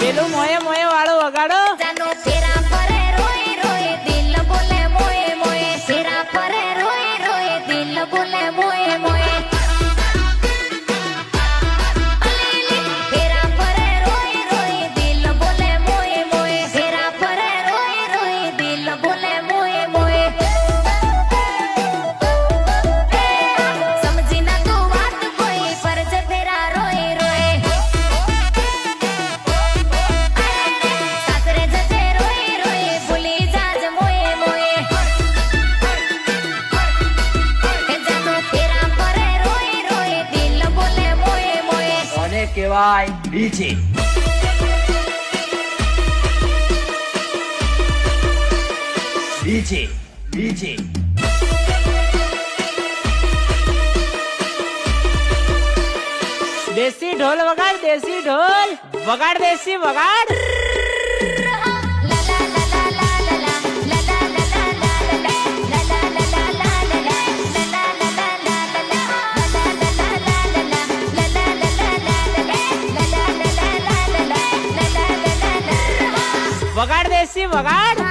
પેલું મોયે મોયે વાળું વગાડો. જાનો ફેરા ફરે રોય રોય દિલ બોલે મોયે મોયે ફેરા ફરે રોય રોય દિલ બોલે મોયે મોયે ફેરા ફરે રોય રોય દિલ બોલે મોયે મોયે ફેરા ફરે રોય રોય દિલ બોલે મોયે મોયે સમજી ના તું વાત કોઈ ફરજ ફેરા રોય રોય સાસરે જજે રોય રોય ભૂલી જાજ મોયે મોયે જાનો ફેરા ફરે રોય રોય દિલ બોલે મોયે મોયે કોને કહેવાય ડીજે? ડીજે ડીજે દેશી ઢોલ વગાડ, દેશી ઢોલ વગાડ, દેશી વગાડ. વગાડ દેશી વગાડ.